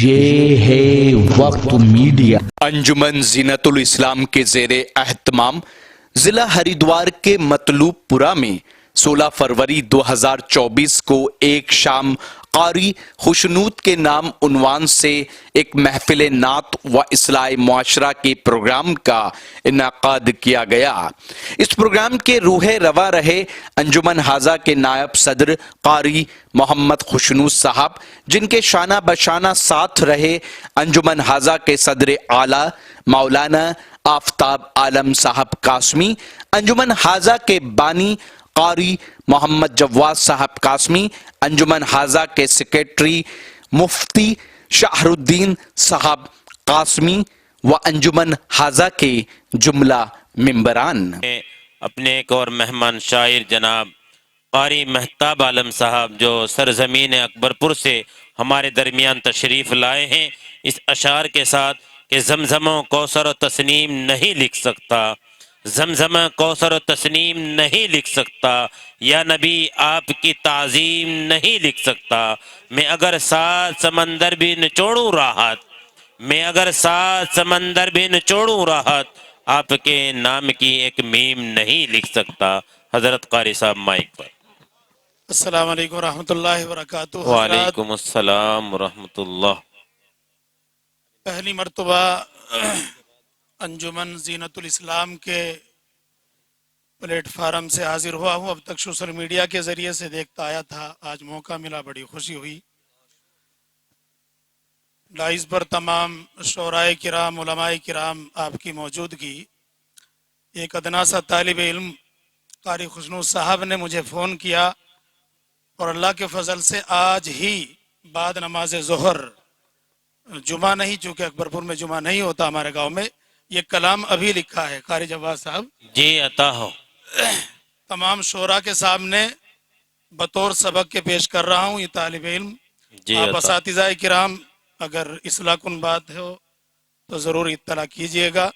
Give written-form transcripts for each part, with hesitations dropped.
یہ ہے وقت میڈیا۔ انجمن زینت الاسلام کے زیر اہتمام ضلع ہریدوار کے مطلوب پورہ میں 16 فروری 2024 کو ایک شام قاری خوشنود کے نام عنوان سے ایک محفل نعت و اصلاح معاشرہ کے پروگرام کا انعقاد کیا گیا۔ اس پروگرام کے روح روا رہے انجمن ہاضہ کے نائب صدر قاری محمد خوشنود صاحب، جن کے شانہ بشانہ ساتھ رہے انجمن ہاضہ کے صدر اعلیٰ مولانا آفتاب عالم صاحب قاسمی، انجمن ہاضہ کے بانی قاری محمد جواد صاحب قاسمی، انجمن ہاضہ کے سیکریٹری مفتی شاہر الدین صاحب قاسمی و انجمن ہاضہ کے جملہ ممبران۔ اپنے ایک اور مہمان شاعر جناب قاری مہتاب عالم صاحب جو سرزمین اکبرپور سے ہمارے درمیان تشریف لائے ہیں، اس اشعار کے ساتھ کہ زمزم و کوثر و تسنیم نہیں لکھ سکتا، زمزم کوثر و تسنیم نہیں لکھ سکتا، یا نبی آپ کی تعظیم نہیں لکھ سکتا، میں اگر 7 سمندر بھی نچوڑوں راحت، میں اگر 7 سمندر بھی نچوڑوں راحت، آپ کے نام کی ایک میم نہیں لکھ سکتا۔ حضرت قاری صاحب مائک پر۔ السلام علیکم ورحمۃ اللہ وبرکاتہ۔ وعلیکم السلام ورحمۃ اللہ۔ پہلی مرتبہ انجمن زینت الاسلام کے پلیٹ فارم سے حاضر ہوا ہوں۔ اب تک سوشل میڈیا کے ذریعے سے دیکھتا آیا تھا، آج موقع ملا، بڑی خوشی ہوئی۔ ڈائز پر تمام شعرائے کرام، علماء کرام، آپ کی موجودگی، ایک ادنا سا طالب علم قاری خوشنود صاحب نے مجھے فون کیا اور اللہ کے فضل سے آج ہی بعد نماز ظہر، جمعہ نہیں، چونکہ اکبرپور میں جمعہ نہیں ہوتا ہمارے گاؤں میں، یہ کلام ابھی لکھا ہے قاری جواد صاحب جی عطا ہو۔ تمام شعراء کے سامنے بطور سبق کے پیش کر رہا ہوں۔ یہ طالب علم، جی آپ عطا۔ اساتذہ کرام اگر اصلاح کن بات ہو تو ضرور اطلاع کیجئے گا۔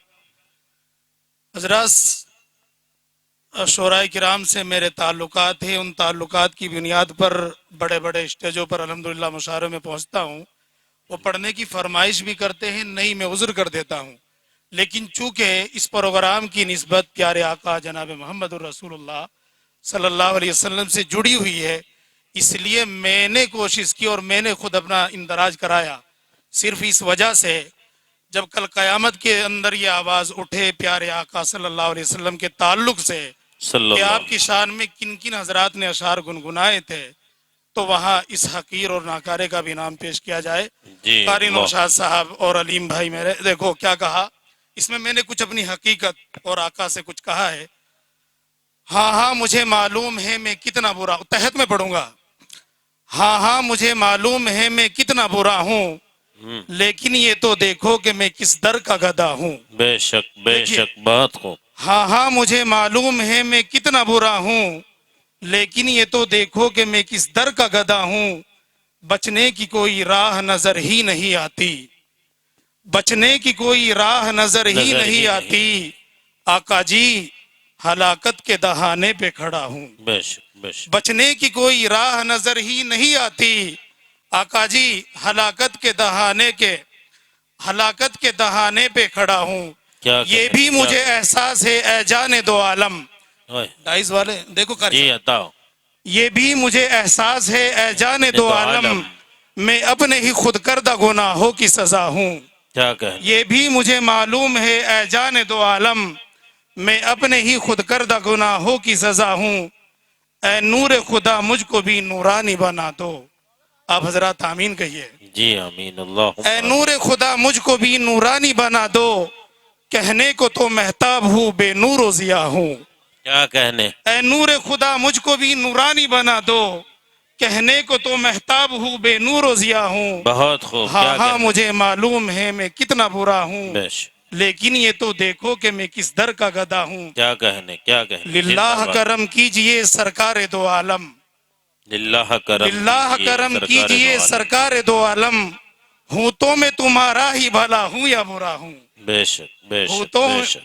حضرات، شعراء کرام سے میرے تعلقات ہیں، ان تعلقات کی بنیاد پر بڑے بڑے اسٹیجوں پر الحمدللہ مشاعروں میں پہنچتا ہوں۔ وہ پڑھنے کی فرمائش بھی کرتے ہیں، نہیں میں عذر کر دیتا ہوں، لیکن چونکہ اس پروگرام کی نسبت پیارے آقا جناب محمد الرسول اللہ صلی اللہ علیہ وسلم سے جڑی ہوئی ہے، اس لیے میں نے کوشش کی اور میں نے خود اپنا اندراج کرایا، صرف اس وجہ سے جب کل قیامت کے اندر یہ آواز اٹھے پیارے آقا صلی اللہ علیہ وسلم کے تعلق سے کہ آپ کی شان میں کن کن حضرات نے اشعار گنگنائے تھے، تو وہاں اس حقیر اور ناکارے کا بھی نام پیش کیا جائے۔ قاری نوشاد صاحب اور علیم بھائی میرے، دیکھو کیا کہا اس میں نے کچھ اپنی حقیقت اور آقا سے کچھ کہا ہے۔ ہاں ہاں مجھے معلوم ہے میں کتنا برا، تحت میں پڑھوں گا۔ ہاں ہاں مجھے معلوم ہے میں کتنا برا ہوں، لیکن یہ تو دیکھو کہ میں کس در کا گدھا ہوں۔ بے شک بے شک، بات کو۔ ہاں ہاں مجھے معلوم ہے میں کتنا برا ہوں، لیکن یہ تو دیکھو کہ میں کس در کا گدھا ہوں، بچنے کی کوئی راہ نظر ہی نہیں آتی، بچنے کی کوئی راہ نظر ہی نہیں آتی، آقا جی ہلاکت کے دہانے پہ کھڑا ہوں۔ بے شک بے شک۔ بچنے کی کوئی راہ نظر ہی نہیں آتی، آقا جی ہلاکت کے دہانے پہ کھڑا ہوں۔ یہ بھی مجھے احساس ہے اے جان دو عالم، ڈائز والے دیکھو جی عطا ہو۔ یہ بھی مجھے احساس ہے اے جان دو عالم، میں اپنے ہی خود کردہ گناہوں کی سزا ہوں۔ کیا کہہ؟ یہ بھی مجھے معلوم ہے اے جان دو عالم، میں اپنے ہی خود کردہ گناہوں کی سزا ہوں، اے نور خدا مجھ کو بھی نورانی بنا دو۔ آپ حضرات آمین کہیے۔ جی آمین اللہ۔ اے نور خدا مجھ کو بھی نورانی بنا دو، کہنے کو تو مہتاب ہوں بے نور و ضیاء ہوں۔ کیا کہنے؟ اے نور خدا مجھ کو بھی نورانی بنا دو، کہنے کو تو مہتاب ہوں بے نور و ضیاء ہوں۔ بہت خوب۔ ہاں ہاں مجھے معلوم ہے میں کتنا برا ہوں، لیکن یہ تو دیکھو کہ میں کس در کا گدھا ہوں۔ کیا کہنے کیا کہنے؟ للہ کرم کیجئے سرکار دو عالم، للہ کرم کیجئے سرکار دو عالم، ہوں تو میں تمہارا ہی بھلا ہوں یا برا ہوں۔ بے شک بے ہوں شک تو بے شک۔